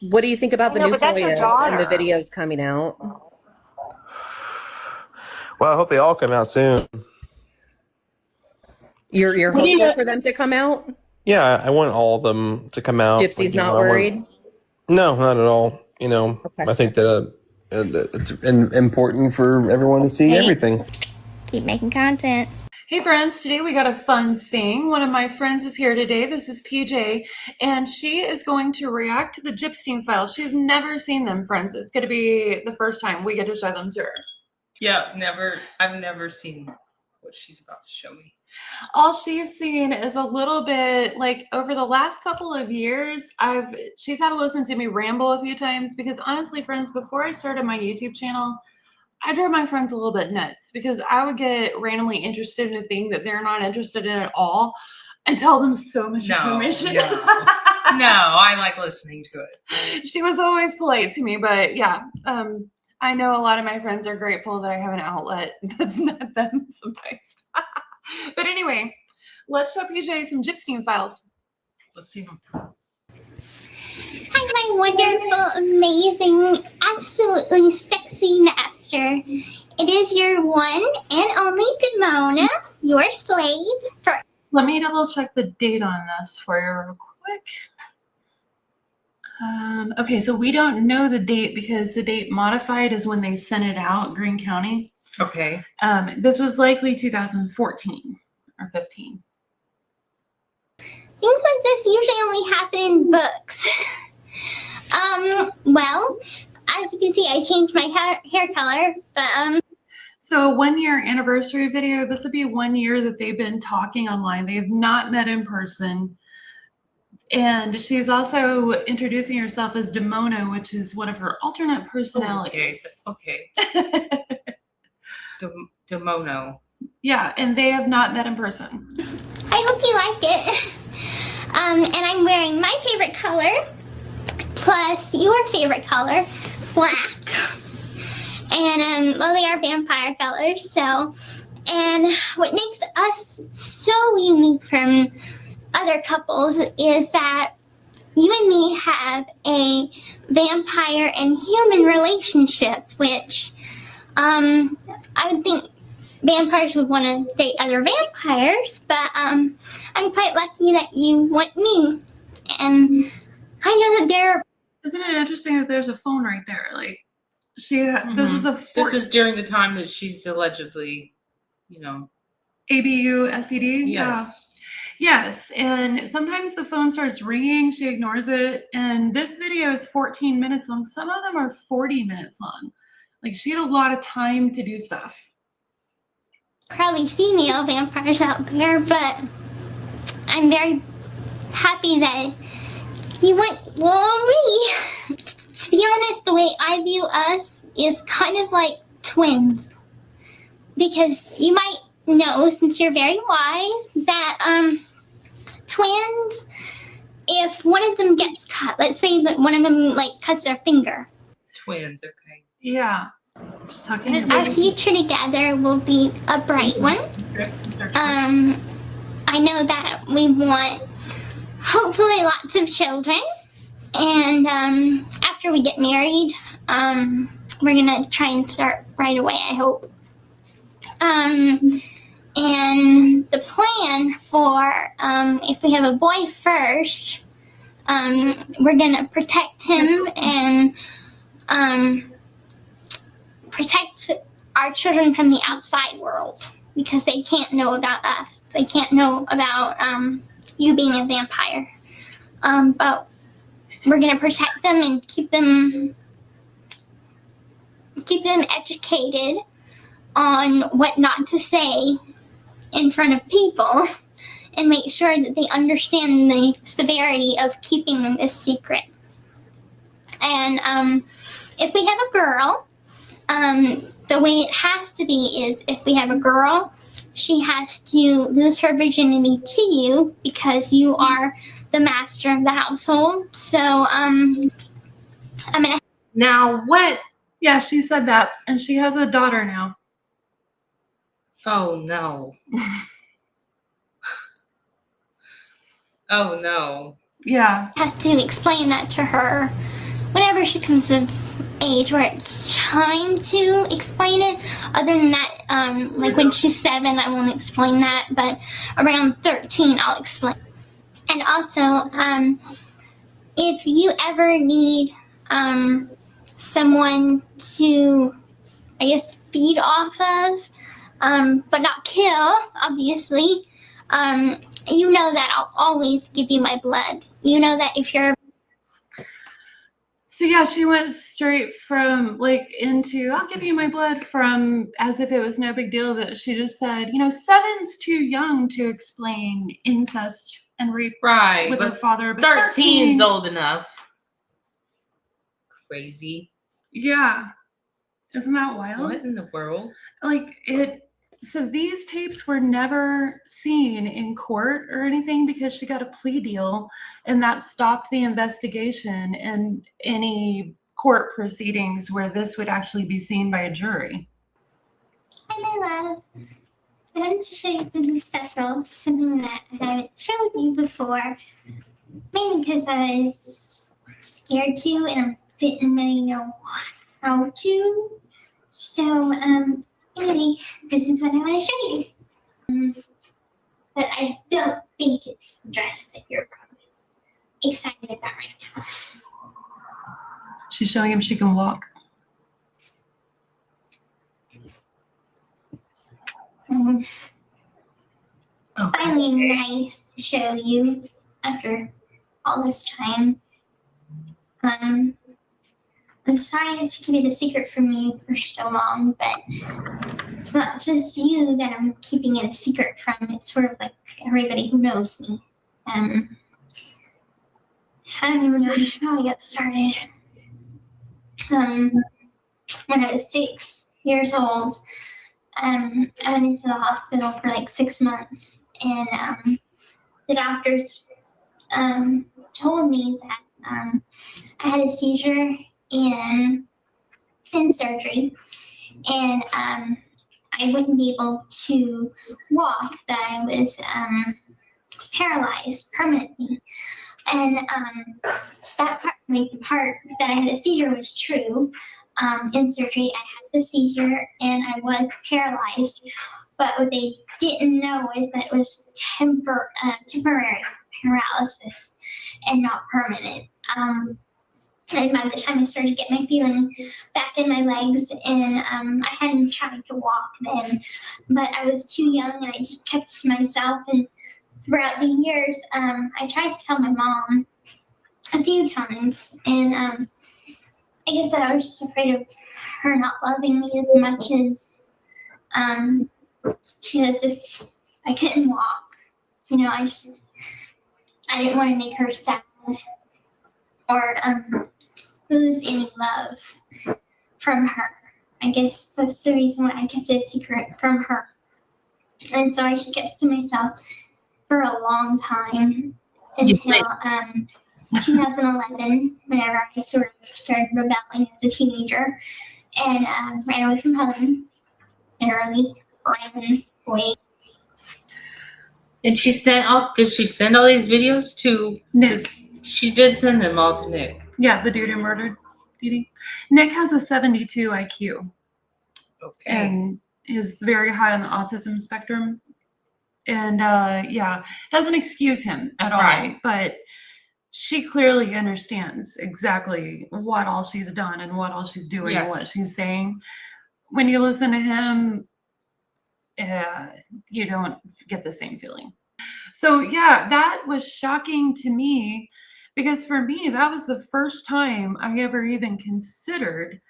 What do you think about the No, new but that's your Hoya and the daughter. videos coming out? Well, I hope they all come out soon. You're What do hopeful you? for them to come out? Yeah, I want all of them to come out. Gypsy's not I want. worried? No, not at all. Okay. I think that it's important for everyone to see Hey. everything. Keep making content. Hey friends, today we got a fun thing. One of my friends is here today. This is PJ, and she is going to react to the Gypstein Files. She's never seen them, friends. It's going to be the first time we get to show them to her. Yeah, never. I've never seen what she's about to show me. All she's seen is a little bit, like, over the last couple of years, she's had to listen to me ramble a few times because honestly, friends, before I started my YouTube channel, I drove my friends a little bit nuts because I would get randomly interested in a thing that they're not interested in at all and tell them so much information. No, I like listening to it. She was always polite to me, but yeah, I know a lot of my friends are grateful that I have an outlet that's not them sometimes. But anyway, let's show PJ some Gypstein Files. Let's see them. Hi, my wonderful, amazing, absolutely sexy master. It is your one and only Damona, your slave for... Let me double check the date on this for you real quick. Okay, so we don't know the date because the date modified is when they sent it out, Greene County. Okay. This was likely 2014 or 15. Things like this usually only happen in books. Well, as you can see, I changed my hair color, but, So 1 year anniversary video, this would be 1 year that they've been talking online. They have not met in person. And she's also introducing herself as Damona, which is one of her alternate personalities. Okay. Damona. Yeah, and they have not met in person. I hope you like it. And I'm wearing my favorite color, plus your favorite color, black. And, well, they are vampire colors, so. And what makes us so unique from other couples is that you and me have a vampire and human relationship, which, I would think vampires would want to date other vampires, but I'm quite lucky that you want me. And I know that there. Isn't it interesting that there's a phone right there? Like, this is a This is during the time that she's allegedly, ABU SED. Yes. Yeah. Yes, and sometimes the phone starts ringing. She ignores it, and this video is 14 minutes long. Some of them are 40 minutes long. Like, she had a lot of time to do stuff. Probably female vampires out there, but I'm very happy that you want me. To be honest, the way I view us is kind of like twins, because you might know, since you're very wise, that twins, if one of them gets cut, let's say that one of them cuts their finger, Twins, okay. Yeah. Just talking. our future together will be a bright one. I know that we want hopefully lots of children, and after we get married, we're gonna try and start right away, I hope. And the plan for if we have a boy first, we're gonna protect him and protect our children from the outside world, because they can't know about us. They can't know about you being a vampire. But we're gonna protect them and keep them educated on what not to say in front of people, and make sure that they understand the severity of keeping them a secret. And if we have a girl, the way it has to be is, if we have a girl, she has to lose her virginity to you, because you are the master of the household. So, I'm gonna. Now, what? Yeah, she said that, and she has a daughter now. Oh, no. Oh, no. Yeah. Have to explain that to her, whenever she comes of age where it's time to explain it. Other than that, like when she's 7, I won't explain that, but around 13, I'll explain. And also, if you ever need someone to, I guess, feed off of, but not kill, obviously, you know that I'll always give you my blood. You know that if you're... So yeah, she went straight from like into I'll give you my blood from as if it was no big deal that she just said, 7's too young to explain incest and rape Right. with her But father, but 13's old enough. Crazy. Yeah. Isn't that wild? What in the world? So these tapes were never seen in court or anything because she got a plea deal and that stopped the investigation and any court proceedings where this would actually be seen by a jury. Hi, my love. I wanted to show you something special, something that I haven't showed you before, mainly because I was scared to and I didn't really know how to. So, anyway, this is what I want to show you. But I don't think it's the dress that you're probably excited about right now. She's showing him she can walk. Finally nice to show you after all this time. I'm sorry to keep it a secret from you for so long, but it's not just you that I'm keeping it a secret from. It's sort of like everybody who knows me. I don't even know how I got started. When I was 6 years old, I went into the hospital for like 6 months, and the doctors told me that I had a seizure in surgery, and I wouldn't be able to walk, that I was paralyzed permanently. And that part, like the part that I had a seizure, was true. In surgery, I had the seizure and I was paralyzed, but what they didn't know is that it was temporary paralysis and not permanent. And by the time I started to get my feeling back in my legs, and I hadn't tried to walk then, but I was too young and I just kept to myself. And throughout the years, I tried to tell my mom a few times, and I guess I was just afraid of her not loving me as much as she does if I couldn't walk. I didn't want to make her sad or lose any love from her. I guess that's the reason why I kept it a secret from her. And so I just kept it to myself for a long time until 2011, whenever I sort of started rebelling as a teenager and ran away from home, literally ran away. Did she send all these videos to Nick? She did send them all to Nick. Yeah, the dude who murdered Dee Dee. Nick has a 72 IQ. Okay. And is very high on the autism spectrum. And doesn't excuse him at all. Right. But she clearly understands exactly what all she's done and what all she's doing and what she's saying. When you listen to him, you don't get the same feeling. So yeah, that was shocking to me, because for me, that was the first time I ever even considered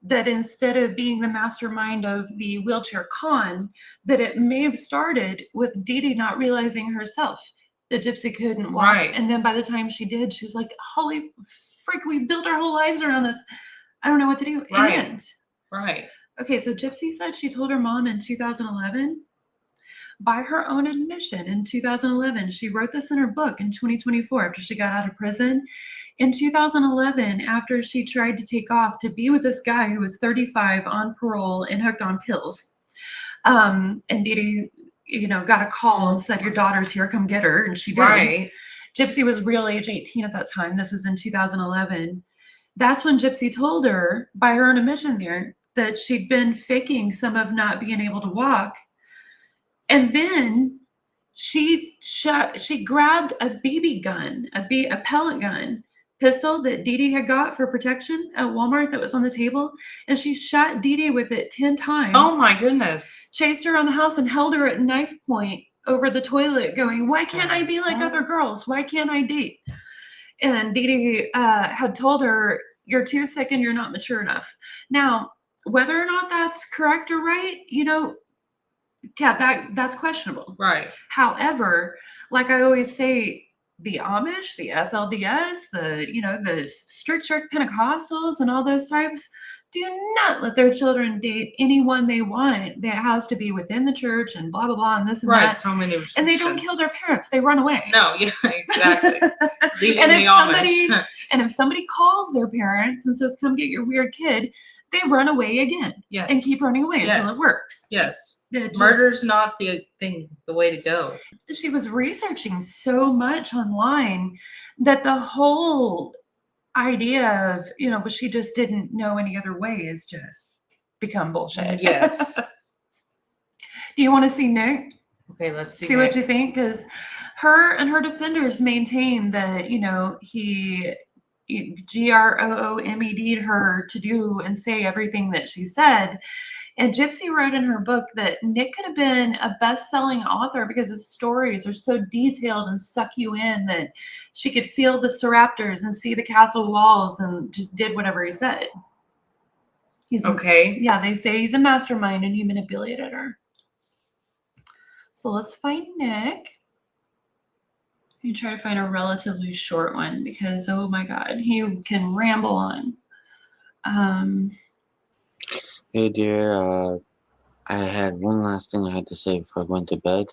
that instead of being the mastermind of the wheelchair con, that it may have started with Dee Dee not realizing herself that Gypsy couldn't walk. Right. And then by the time she did, she's like, holy frick, we built our whole lives around this. I don't know what to do. Right. And Right. okay, so Gypsy said she told her mom in 2011. By her own admission, in 2011, she wrote this in her book in 2024 after she got out of prison. In 2011, after she tried to take off to be with this guy who was 35 on parole and hooked on pills, and Dee Dee, got a call and said, your daughter's here, come get her, and she did. Right. Gypsy was real age 18 at that time. This was in 2011. That's when Gypsy told her, by her own admission there, that she'd been faking some of not being able to walk. And then she grabbed a BB gun, a pellet gun pistol that Dee Dee had got for protection at Walmart that was on the table, and she shot Dee Dee with it 10 times. Oh my goodness. Chased her around the house and held her at knife point over the toilet going, why can't I be like other girls? Why can't I date? And Dee Dee had told her, you're too sick and you're not mature enough. Now, whether or not that's correct or right, yeah, that's questionable. Right. However, like I always say, the Amish, the FLDS, the strict Pentecostals and all those types do not let their children date anyone they want. That has to be within the church and blah, blah, blah, and this and Right. that. So many And restrictions. they don't kill their parents. They run away. No, yeah, exactly. Leaving And the if Amish. And if somebody calls their parents and says, come get your weird kid, they run away again. Yes. And keep running away until it works. Yes. It Murder's not the way to go. She was researching so much online that the whole idea of, but she just didn't know any other way is just become bullshit. Yes. Do you want to see Nick? Okay, let's see. See what you think? Because her and her defenders maintain that, he GROOMED'd her to do and say everything that she said. And Gypsy wrote in her book that Nick could have been a best-selling author because his stories are so detailed and suck you in that she could feel the Seraptors and see the castle walls and just did whatever he said. Okay. Yeah, they say he's a mastermind and he manipulated her. So let's find Nick. You try to find a relatively short one because, oh my God, he can ramble on. Hey dear, I had one last thing I had to say before I went to bed,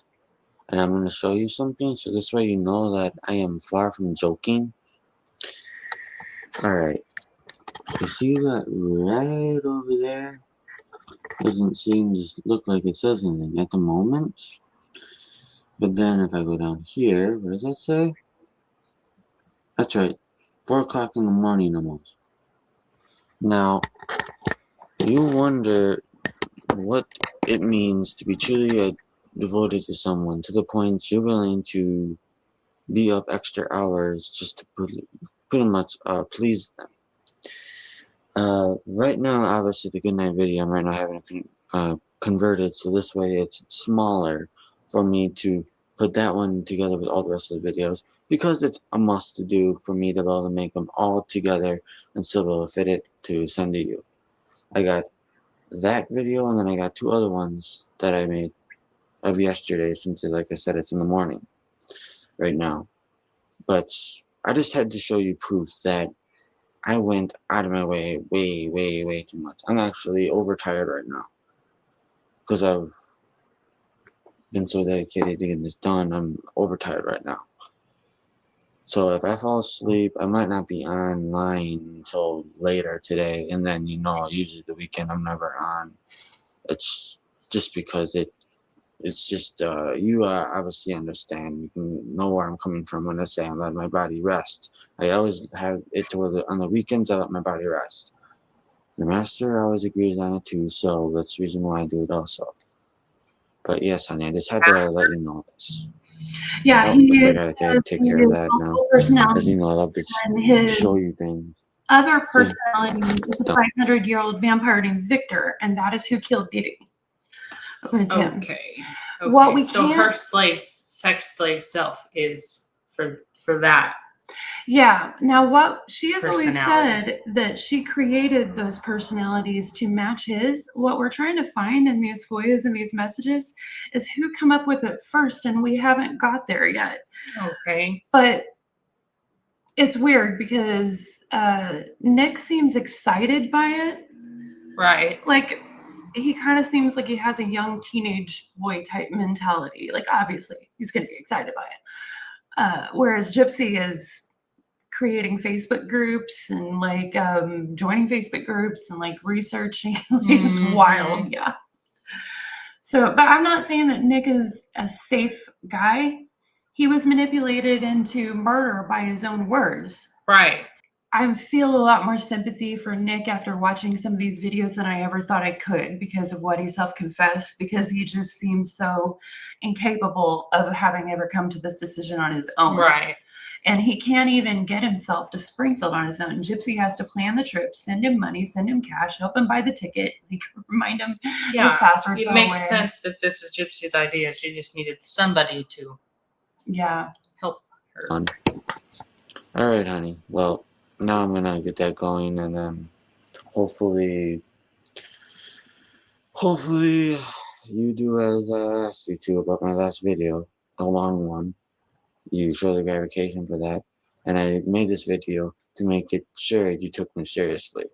and I'm going to show you something, so this way you know that I am far from joking. Alright, you see that right over there? Doesn't seem to look like it says anything at the moment, but then if I go down here, what does that say? That's right, 4 o'clock in the morning almost. Now, you wonder what it means to be truly devoted to someone to the point you're willing to be up extra hours just to pretty much please them. Right now, obviously, the goodnight video I'm right now having it converted, so this way it's smaller for me to put that one together with all the rest of the videos because it's a must to do for me to be able to make them all together and still be able to fit it to send to you. I got that video and then I got 2 other ones that I made of yesterday since, like I said, it's in the morning right now. But I just had to show you proof that I went out of my way way too much. I'm actually overtired right now because I've been so dedicated to getting this done. I'm overtired right now. So if I fall asleep, I might not be online until later today, and then usually the weekend I'm never on. It's just because it's just you obviously understand. You can know where I'm coming from when I say I let my body rest. I always have it to where on the weekends I let my body rest. The master always agrees on it too, so that's the reason why I do it also. But yes, honey, I just had to let you know this. Yeah, I gotta take care of that now. As you know, I love to show you things. Other personality is a 500-year-old vampire named Victor, and that is who killed Dee Dee. Okay. What we so can't- her sex slave self is for that. Yeah. Now, what she has always Personality. said that she created those personalities to match his. What we're trying to find in these FOIAs and these messages is who come up with it first, and we haven't got there yet. Okay. But it's weird because Nick seems excited by it. Right. Like, he kind of seems like he has a young teenage boy type mentality. Like, obviously, he's going to be excited by it. Whereas Gypsy is creating Facebook groups and like joining Facebook groups and like researching. It's wild. Yeah. So, but I'm not saying that Nick is a safe guy. He was manipulated into murder by his own words. Right. I feel a lot more sympathy for Nick after watching some of these videos than I ever thought I could because of what he self-confessed, because he just seems so incapable of having ever come to this decision on his own. Right. And he can't even get himself to Springfield on his own. Gypsy has to plan the trip, send him money, send him cash, help him buy the ticket, remind him his password It somewhere. makes sense that this is Gypsy's idea. She just needed somebody to help her. All right, honey. Well, now I'm gonna get that going, and then hopefully you do as I asked you to about my last video, the long one. You show the verification for that, and I made this video to make it sure you took me seriously.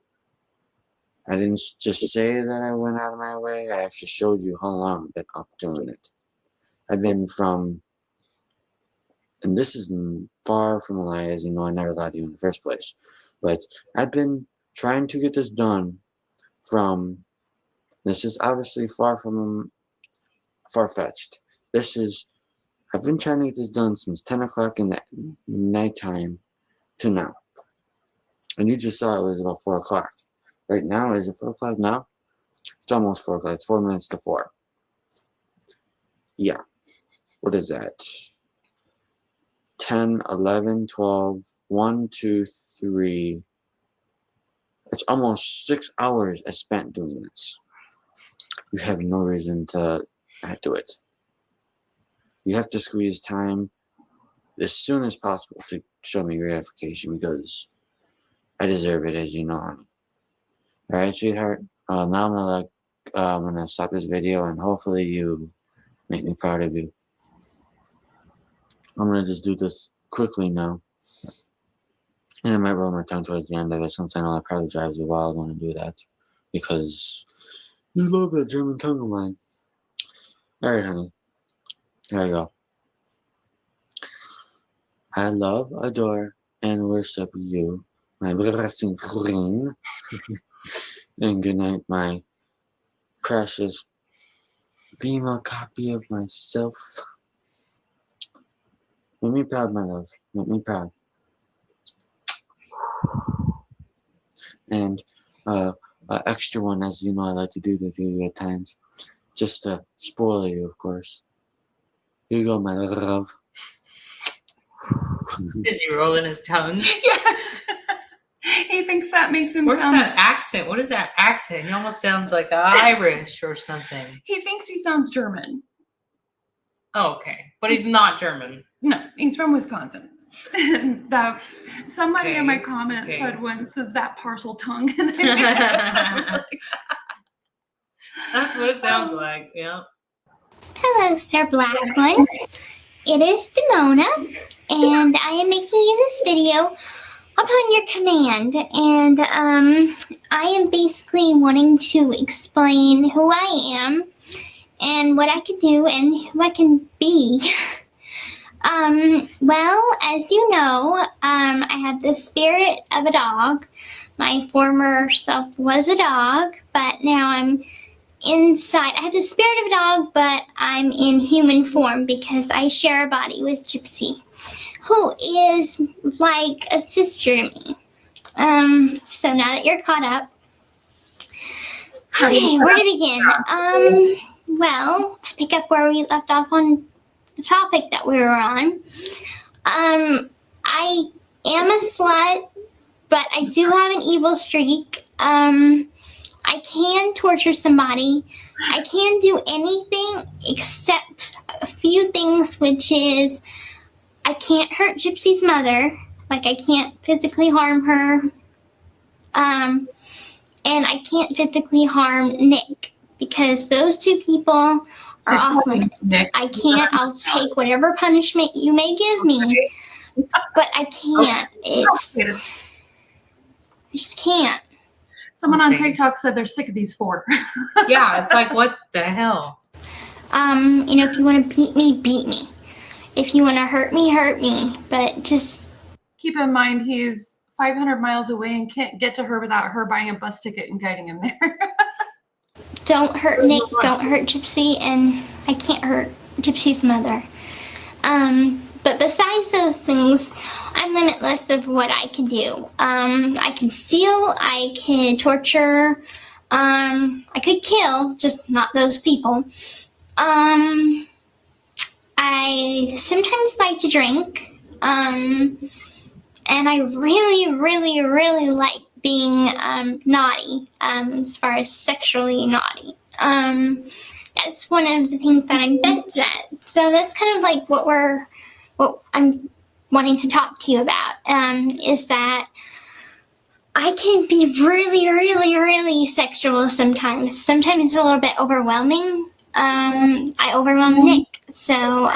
I didn't just say that I went out of my way. I actually showed you how long I've been up doing it. I've been from, and this is far from a lie, as you know, I never lied to you in the first place. But I've been trying to get this done from, this is obviously far-fetched. I've been trying to get this done since 10 o'clock in the nighttime to now. And you just saw it was about 4 o'clock. Right now, is it 4 o'clock now? It's almost 4 o'clock. It's 4 minutes to 4. Yeah. What is that? 10, 11, 12, 1, 2, 3. It's almost 6 hours I spent doing this. You have no reason to not do it. You have to squeeze time as soon as possible to show me gratification because I deserve it, as you know, honey. All right, sweetheart. Now I'm gonna stop this video and hopefully you make me proud of you. I'm gonna just do this quickly now, and I might roll my tongue towards the end of it since I know that probably drives you wild when I do that because you love that German tongue of mine. All right, honey. There you go. I love, adore, and worship you, my blessing queen. And good night, my precious female copy of myself. Make me proud, my love. Make me proud. And extra one, as you know, I like to do at times, just to spoil you, of course. Here you go, my love. Is he rolling his tongue? Yes. He thinks that makes him Where's sound. that accent? What is that accent? He almost sounds like Irish or something. He thinks he sounds German. Oh, okay. But he's not German. No, he's from Wisconsin. That somebody in my Okay, comments okay. said once, "Is that parcel tongue?" And That's what it sounds like, yeah. Hello, Sir Black One. It is Damona, and I am making you this video upon your command. And I am basically wanting to explain who I am and what I can do and who I can be. Well, as you know, I have the spirit of a dog. My former self was a dog, but now I'm inside. I have the spirit of a dog, but I'm in human form because I share a body with Gypsy, who is like a sister to me. So now that you're caught up, okay, where to begin? Well, to pick up where we left off on the topic that we were on, I am a slut, but I do have an evil streak. I can torture somebody. I can do anything except a few things, which is I can't hurt Gypsy's mother. Like, I can't physically harm her. And I can't physically harm Nick because those two people are off limits. I can't. I'll take whatever punishment you may give me, but I can't. I just can't. someone on Okay. TikTok said they're sick of these four. Yeah, it's like, what the hell? If you want to beat me, beat me. If you want to hurt me, but just Keep in mind he's 500 miles away and can't get to her without her buying a bus ticket and guiding him there. don't hurt Nick, don't hurt Gypsy, and I can't hurt Gypsy's mother. But besides those things, I'm limitless of what I can do. I can steal, I can torture, I could kill, just not those people. I sometimes like to drink, and I really, really, really like being naughty, as far as sexually naughty. That's one of the things that I'm best at. So that's kind of like what I'm wanting to talk to you about, is that I can be really, really, really sexual sometimes. Sometimes it's a little bit overwhelming. I overwhelm Nick, so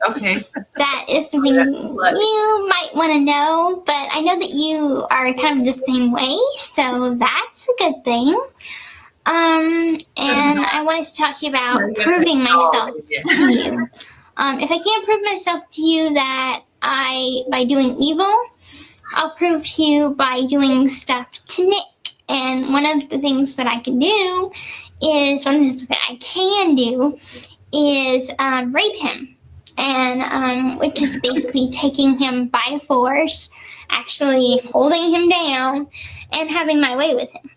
Okay. that is something you might want to know, but I know that you are kind of the same way, so that's a good thing. And I wanted to talk to you about proving myself to you. If I can't prove myself to you that by doing evil, I'll prove to you by doing stuff to Nick. And one of the things that I can do is, one of the things that I can do is rape him. And which is basically taking him by force, actually holding him down, and having my way with him.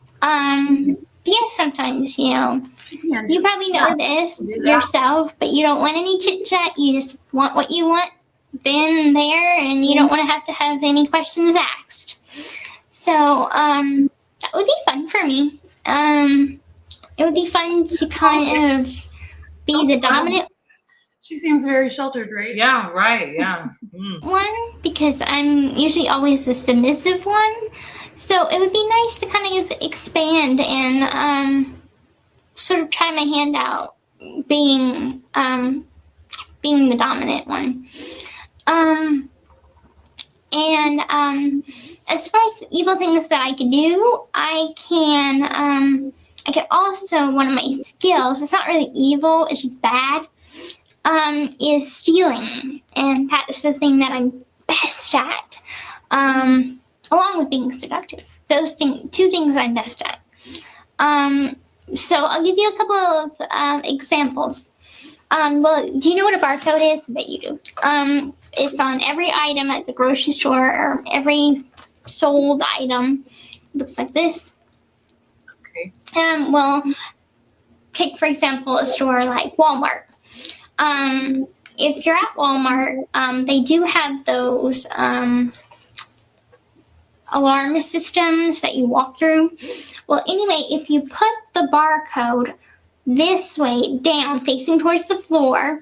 Yes, sometimes, you probably know this yourself, but you don't want any chit chat. You just want what you want then and there, and you don't want to have any questions asked. So that would be fun for me. It would be fun to kind of be the dominant She seems very sheltered, right? Yeah, right. Yeah. one, because I'm usually always the submissive one. So it would be nice to kind of expand and sort of try my hand out being the dominant one. As far as evil things that I can do, I can also, one of my skills, it's not really evil, it's just bad, is stealing. And that's the thing that I'm best at. Along with being seductive. Those two things I'm best at. So I'll give you a couple of examples. Well, do you know what a barcode is? I bet you do. It's on every item at the grocery store, or every sold item. It looks like this. Okay. Well, take, for example, a store like Walmart. If you're at Walmart, they do have those alarm systems that you walk through. Well, anyway, if you put the barcode this way down, facing towards the floor,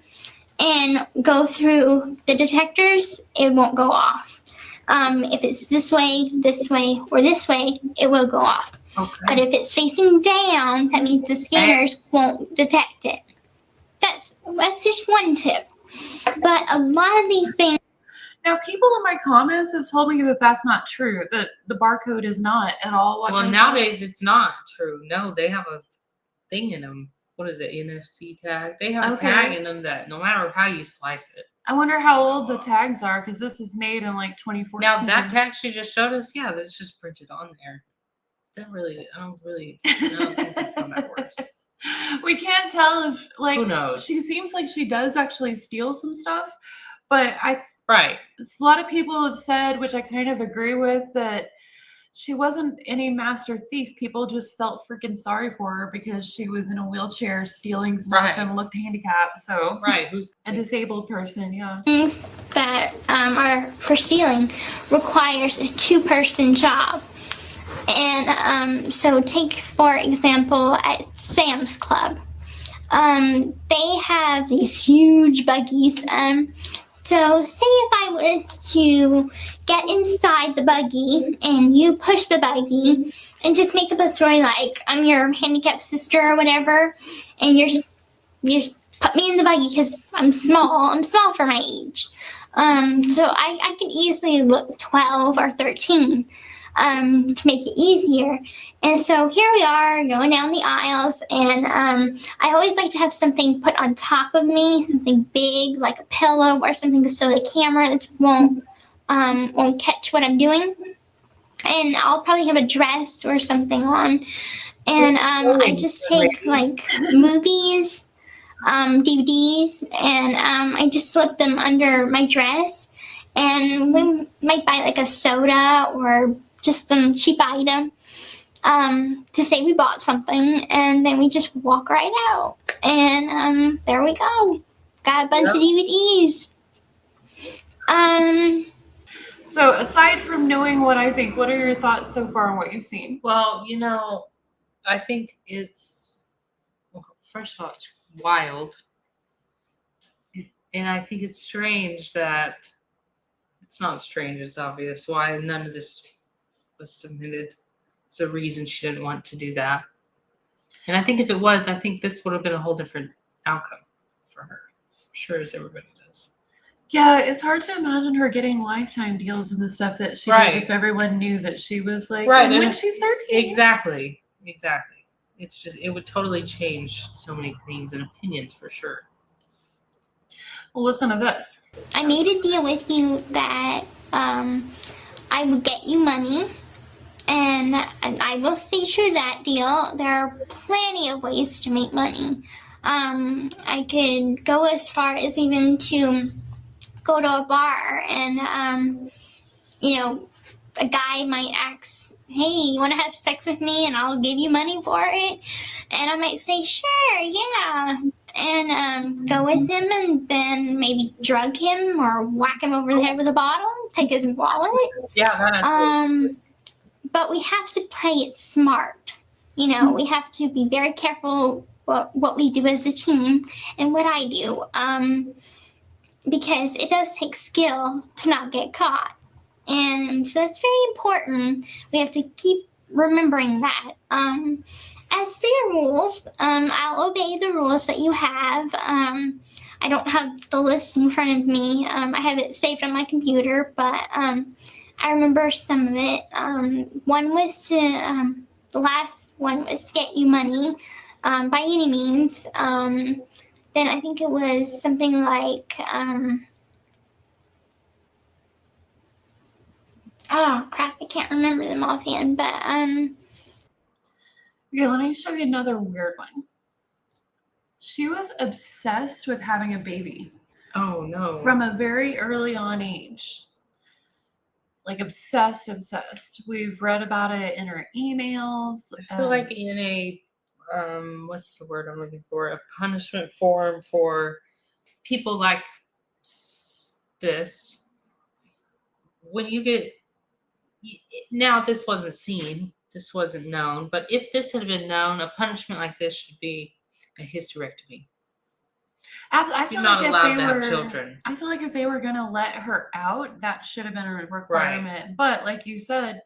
and go through the detectors, it won't go off. If it's this way, or this way, it will go off. Okay. But if it's facing down, that means the scanners won't detect it. That's just one tip. But a lot of these things. Now, people in my comments have told me that that's not true, that the barcode is not at all what Well, goes nowadays it's not true. No, they have a thing in them. What is it? NFC tag. They have a tag in them that no matter how you slice it. I wonder how old the tags are, because this is made in like 2014. Now that tag she just showed us, yeah, that's just printed on there. I don't think that's how that works. We can't tell if, like, Who knows? She seems like she does actually steal some stuff, but Right. a lot of people have said, which I kind of agree with, that she wasn't any master thief. People just felt freaking sorry for her because she was in a wheelchair stealing stuff and looked handicapped. So Who's a disabled person? Yeah. Things that are for stealing requires a two-person job. And so take, for example, at Sam's Club. They have these huge buggies. So say if I was to get inside the buggy and you push the buggy and just make up a story like I'm your handicapped sister or whatever, and you just put me in the buggy because I'm small for my age. So I could easily look 12 or 13 to make it easier. And so here we are going down the aisles, and I always like to have something put on top of me, something big like a pillow or something, so the camera won't catch what I'm doing. And I'll probably have a dress or something on. And I just take like movies DVDs, and I just slip them under my dress. And we might buy like a soda or just some cheap item to say we bought something, and then we just walk right out. And there we go. Got a bunch of DVDs. So aside from knowing what I think, what are your thoughts so far on what you've seen? Well, I think first of all, it's wild. And I think it's strange that it's not strange, it's obvious why none of this was submitted. There's a reason she didn't want to do that. And I think if it was, I think this would have been a whole different outcome for her. I'm sure as everybody does. Yeah, it's hard to imagine her getting lifetime deals and the stuff that she did if everyone knew that she was like, when she's 13. Exactly. It's just, it would totally change so many things and opinions for sure. Well, listen to this. I made a deal with you that I would get you money, and I will stay true to that deal. There are plenty of ways to make money. I could go as far as even to go to a bar and, a guy might ask, hey, you want to have sex with me and I'll give you money for it? And I might say, sure, yeah. And go with him and then maybe drug him or whack him over the head with a bottle, take his wallet. Yeah, but we have to play it smart. We have to be very careful what we do as a team and what I do. Because it does take skill to not get caught. And so that's very important. We have to keep remembering that. As for your rules, I'll obey the rules that you have. I don't have the list in front of me. I have it saved on my computer, but I remember some of it. One was the last one was to get you money by any means. Then I think it was something like, oh crap, I can't remember them offhand, but Okay, let me show you another weird one. She was obsessed with having a baby. Oh no. From a very early on age. Like obsessed. We've read about it in her emails. I feel like in a what's the word I'm looking for? A punishment form for people like this. When you get now, this wasn't seen, this wasn't known, but if this had been known, a punishment like this should be a hysterectomy. I feel You're not like allowed to have children. I feel like if they were going to let her out, that should have been a requirement. Right. But like you said,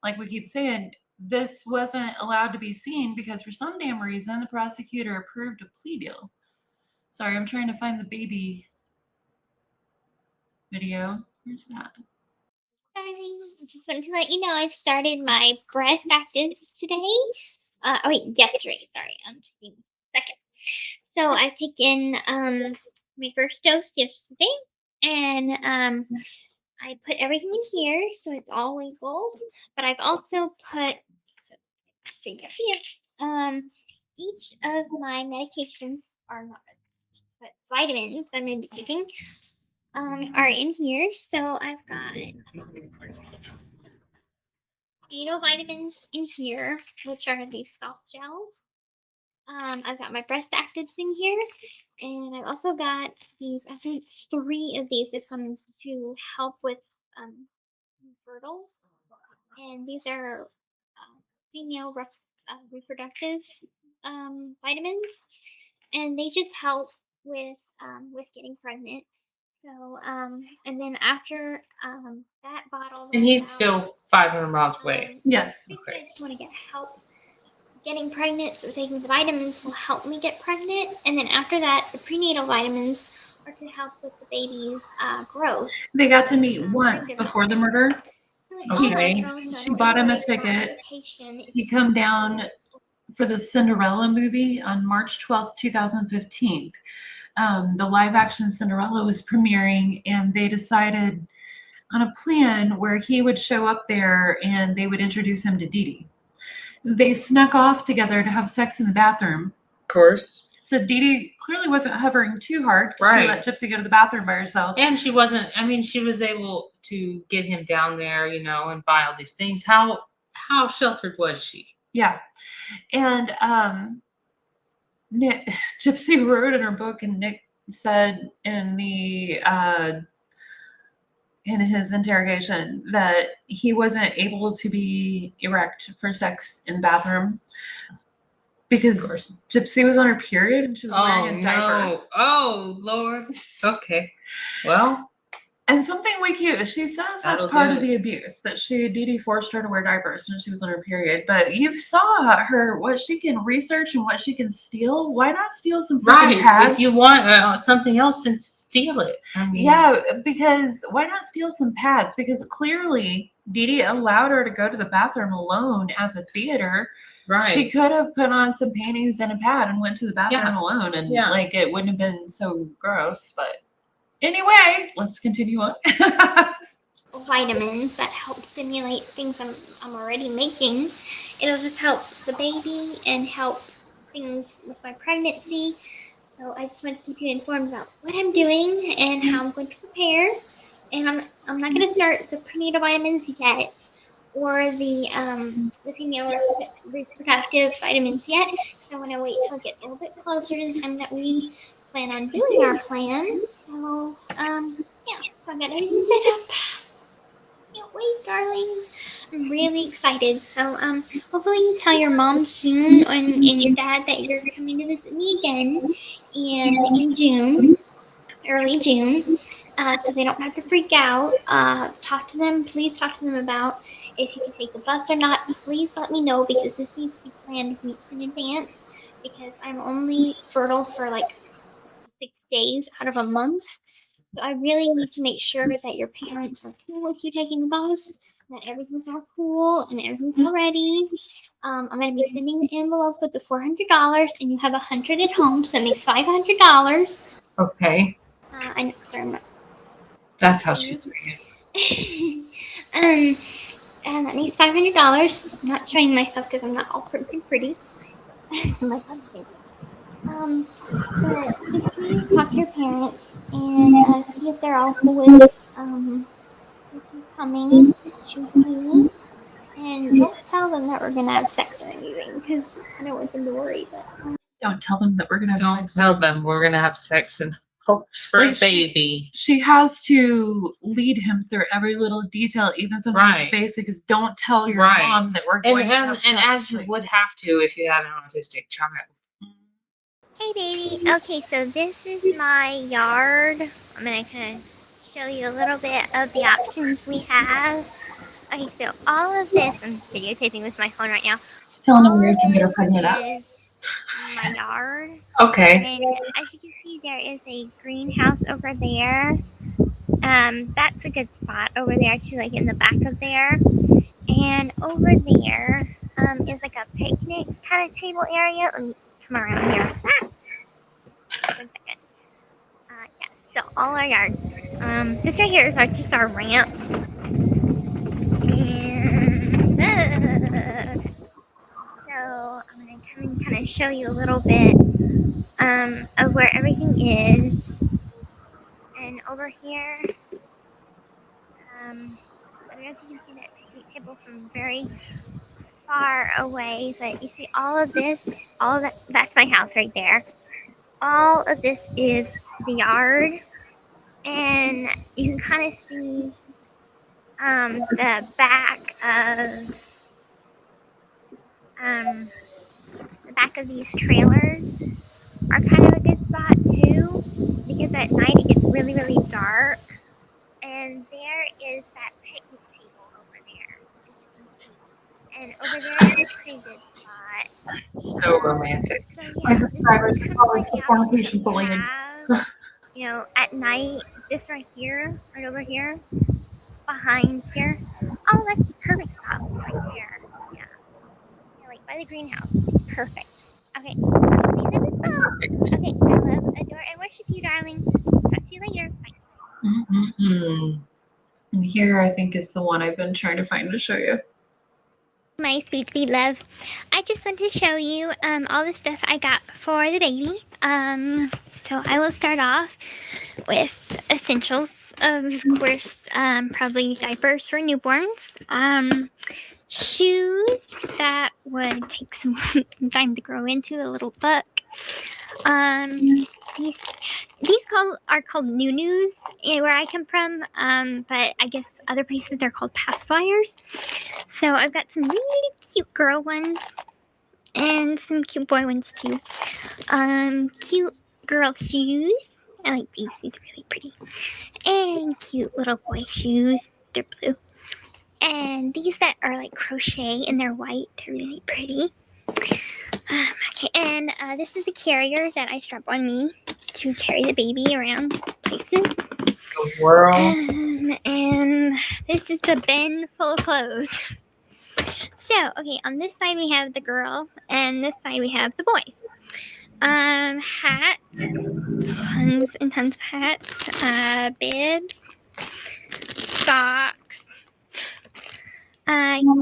like we keep saying, this wasn't allowed to be seen because for some damn reason, the prosecutor approved a plea deal. Sorry, I'm trying to find the baby video. Where's that? I just wanted to let you know I've started my breast actives today. Yesterday. Sorry, taking a second. So I've taken my first dose yesterday, and I put everything in here, so it's all labeled. But I've also put each of my medications are not, but vitamins that I'm going to be taking are in here. So I've got vitamins in here, which are these soft gels. I've got my breast actives in here, and I've also got these, I think 3 of these that come to help with fertile, and these are female reproductive vitamins, and they just help with getting pregnant. So and then after that bottle, And he's still 500 miles away. Yes. Okay. I just want to get help getting pregnant, so taking the vitamins will help me get pregnant. And then after that, the prenatal vitamins are to help with the baby's growth. They got to meet once before the murder. Okay. She bought him a ticket. He come down for the Cinderella movie on March 12th, 2015. The live action Cinderella was premiering, and they decided on a plan where he would show up there and they would introduce him to Dee Dee. They snuck off together to have sex in the bathroom. Of course. So Dee Dee clearly wasn't hovering too hard. Right. She let Gypsy go to the bathroom by herself. And she wasn't, I mean, she was able to get him down there, you know, and buy all these things. How sheltered was she? Yeah. And Nick, Gypsy wrote in her book, and Nick said in his interrogation that he wasn't able to be erect for sex in the bathroom because Gypsy was on her period and she was wearing a diaper. No. Oh, Lord. Okay. Well. And something she says that's That'll part do of it. the abuse, that Dee Dee forced her to wear diapers when she was on her period. But you saw her, what she can research and what she can steal. Why not steal some freaking pads? If you want something else, then steal it. I mean, Yeah, because why not steal some pads? Because clearly Dee Dee allowed her to go to the bathroom alone at the theater. right. She could have put on some panties and a pad and went to the bathroom Yeah. alone, and Yeah. like it wouldn't have been so gross. But anyway, let's continue on. Vitamins that help stimulate things I'm already making. It'll just help the baby and help things with my pregnancy. So I just wanted to keep you informed about what I'm doing and how I'm going to prepare. And I'm not going to start the prenatal vitamins yet, or the female reproductive vitamins yet. So I want to wait till it gets a little bit closer to the time that we plan on doing our plan. So yeah, so I got everything set up. Can't wait, darling. I'm really excited. So hopefully you tell your mom soon and your dad that you're coming to visit me again in June, early June, so they don't have to freak out. Please talk to them about if you can take the bus or not. Please let me know, because this needs to be planned weeks in advance, because I'm only fertile for like 6 days out of a month. So I really need to make sure that your parents are cool with you taking the bus, that everything's all cool and everything's all ready. I'm gonna be sending the envelope with the $400, and you have $100 at home, so that makes $500. Okay. Sorry, I'm not. That's how she's doing it. And that makes $500. I'm not showing myself because I'm not all pretty. So my God, same thing. But just please talk to your parents and see if they're all cool with you coming to see me. And don't tell them that we're gonna have sex or anything, because I don't want them to worry. But Don't tell them that we're gonna have Don't tell them we're going to have sex in hopes for Like a baby. She has to lead him through every little detail, even something as Right. basic as don't tell your Right. mom that we're going to have And sex. as you would have to if you had an autistic child. hey, baby. Okay, so this is my yard. I'm gonna kind of show you a little bit of the options we have. Okay, so all of this, I'm videotaping with my phone right now. Still no All way you can of get her this pregnant up. is my yard. Okay. And as you can see, there is a greenhouse over there. That's a good spot over there too, like in the back of there. And over there is like a picnic kind of table area. Let me come around here. 1 second. Yeah, so all our yard. This right here is just our ramp. And so I'm gonna come and kind of show you a little bit of where everything is. And over here, I don't know if you can see that picnic table from very far away, but you see all of this, all of that, that's my house right there. All of this is the yard, and you can kind of see the back of these trailers are kind of a good spot too, because at night it gets really, really dark. And there is that picnic table over there, as you can see. And over there is a pretty good spot. So romantic. So My yeah, subscribers this is would kind call of this the the options fornication that we bullying. have. You know, at night, this right here, right over here, behind here. Oh, that's the perfect spot right there. Yeah. Yeah, like by the greenhouse. Perfect. Okay. These are the spots. Okay, I love, adore, and worship you, darling. Talk to you later. Bye. Mm-mm-mm. And here I think is the one I've been trying to find to show you. My sweet love, I just want to show you all the stuff I got for the baby. So I will start off with essentials, of course, probably diapers for newborns, shoes that would take some time to grow into, a little buck. These are called noo-noos where I come from, but I guess other places they're called pacifiers. So I've got some really cute girl ones and some cute boy ones too. Cute girl shoes. I like these. These are really pretty. And cute little boy shoes. They're blue. And these that are like crochet and they're white. They're really pretty. Okay, and this is a carrier that I strap on me to carry the baby around places. The world. And this is the bin full of clothes. So, okay, on this side we have the girl, and this side we have the boy. Hat, tons and tons of hats, bibs, socks,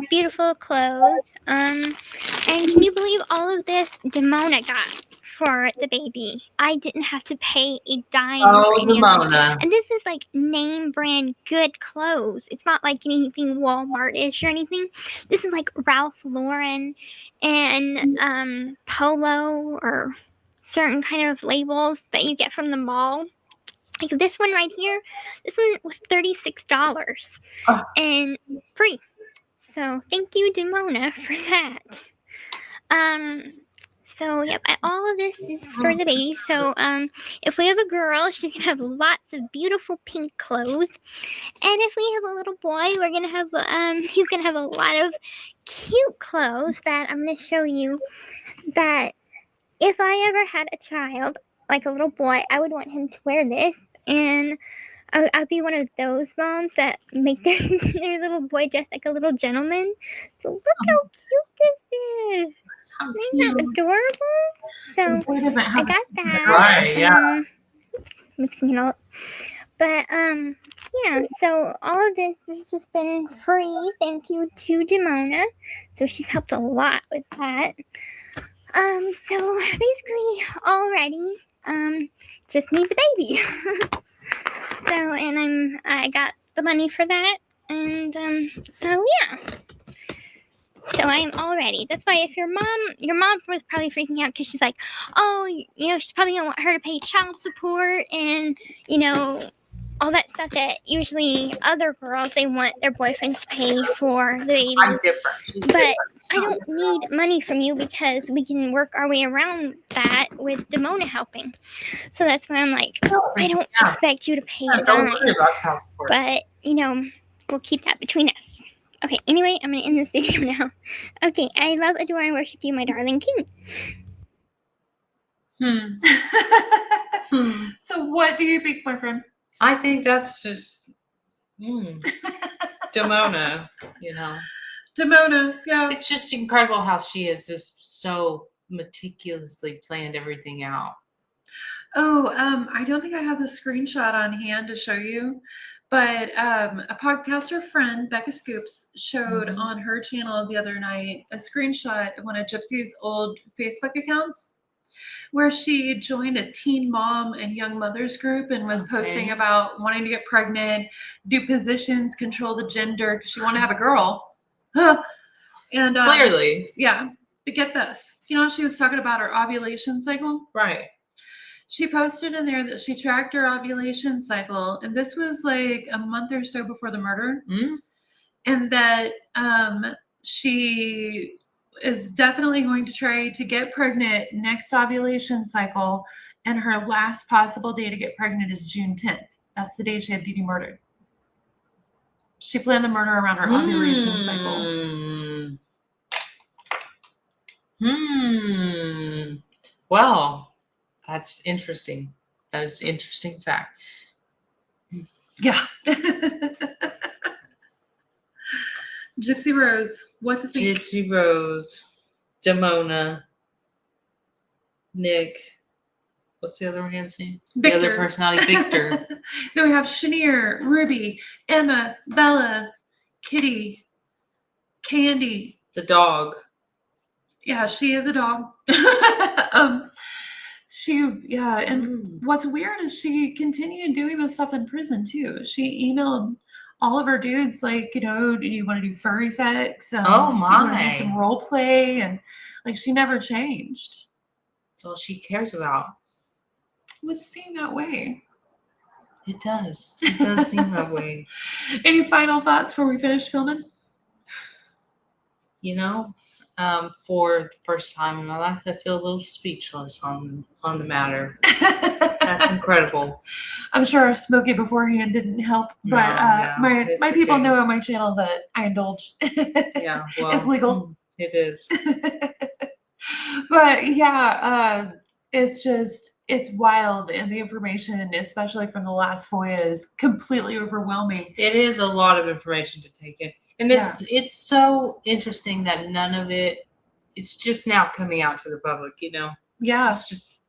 beautiful clothes. And can you believe all of this Damona got for the baby? I didn't have to pay a dime for any of them. Damona. And this is like name brand good clothes. It's not like anything Walmart-ish or anything. This is like Ralph Lauren and Polo or certain kind of labels that you get from the mall. Like this one right here, this one was $36 and free. So thank you, Damona, for that. So yep, all of this is for the baby. So if we have a girl, she can have lots of beautiful pink clothes, and if we have a little boy, we're gonna have he's gonna have a lot of cute clothes that I'm gonna show you. That if I ever had a child, like a little boy, I would want him to wear this, and I'd be one of those moms that make their little boy dress like a little gentleman. So look how cute this is. Isn't that adorable? So I got that. Right, yeah. Mixing it all up. But yeah, so all of this has just been free. Thank you to Damona. So she's helped a lot with that. So basically all ready. Just need the baby. So, and I got the money for that, and so yeah. So I'm all ready. That's why if your mom was probably freaking out because she's like, oh, you know, she's probably gonna want her to pay child support and, you know, all that stuff that usually other girls, they want their boyfriends to pay for the baby. I'm different. She's But different. I don't need money from you because we can work our way around that with Damona helping. So that's why I'm like, I don't expect you to pay a Don't dime. worry about child support. But, you know, we'll keep that between us. Okay, anyway, I'm going to end this video now. Okay, I love, adore, and worship you, my darling king. So what do you think, my friend? I think that's just Damona, you know. Damona, yeah. It's just incredible how she has just so meticulously planned everything out. Oh, I don't think I have the screenshot on hand to show you, but a podcaster friend, Becca Scoops, showed on her channel the other night a screenshot of one of Gypsy's old Facebook accounts where she joined a teen mom and young mothers group and was posting about wanting to get pregnant, do positions, control the gender, because she wanted to have a girl. And Clearly. Yeah. But get this. You know, she was talking about her ovulation cycle. Right. She posted in there that she tracked her ovulation cycle, and this was like a month or so before the murder, and that she is definitely going to try to get pregnant next ovulation cycle, and her last possible day to get pregnant is June 10th. That's the day she had Dee Dee murdered. She planned the murder around her ovulation cycle. Well, that's interesting. That is an interesting fact. Yeah. Gypsy Rose, what to think? Gypsy Rose, Damona, Nick. What's the other man's name? Victor. The other personality, Victor. Then we have Chenier, Ruby, Emma, Bella, Kitty, Candy, The dog. Yeah, she is a dog. And what's weird is she continued doing this stuff in prison too. She emailed all of her dudes like, do you want to do furry sex? Oh Do you want to my. do some role play? And like, she never changed. That's all she cares about. It would seem that way. It does. It does seem that way. Any final thoughts before we finish filming? For the first time in my life, I feel a little speechless on the matter. That's incredible. I'm sure Smokey beforehand didn't help, but my people okay. know on my channel that I indulge. Yeah, well, It's legal. It is. But yeah, it's wild, and the information, especially from the last FOIA, is completely overwhelming. It is a lot of information to take in. And it's so interesting that none of it's just now coming out to the public, Yeah. It's just,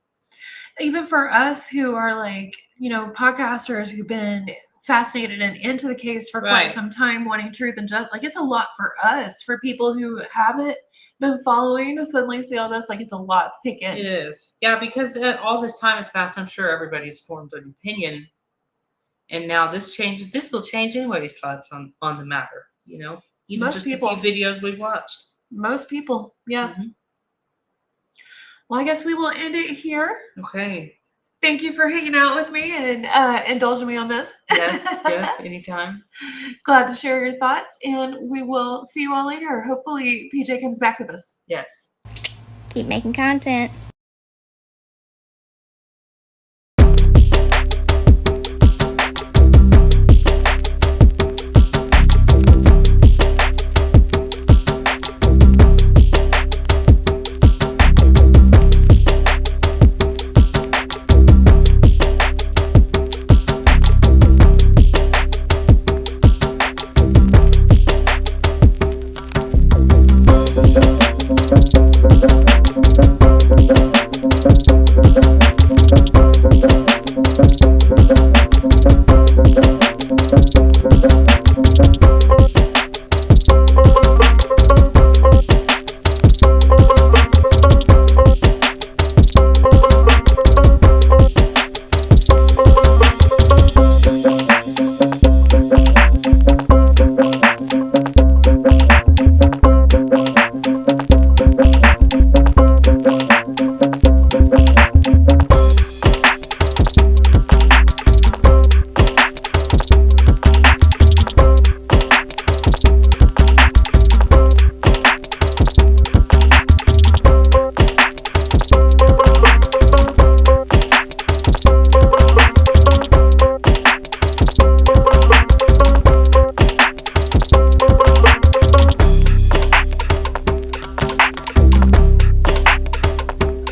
even for us who are like, podcasters who've been fascinated and into the case for quite some time, wanting truth and justice. Like, it's a lot for us. For people who haven't been following to suddenly see all this, like, it's a lot to take in. it is. Yeah, because all this time has passed, I'm sure everybody's formed an opinion. And now this will change anybody's thoughts on the matter, Even Most just people. a few videos we've watched. Most people, yeah. Mm-hmm. Well, I guess we will end it here. Okay. Thank you for hanging out with me and indulging me on this. Yes, anytime. Glad to share your thoughts, and we will see you all later. Hopefully, PJ comes back with us. Yes. Keep making content.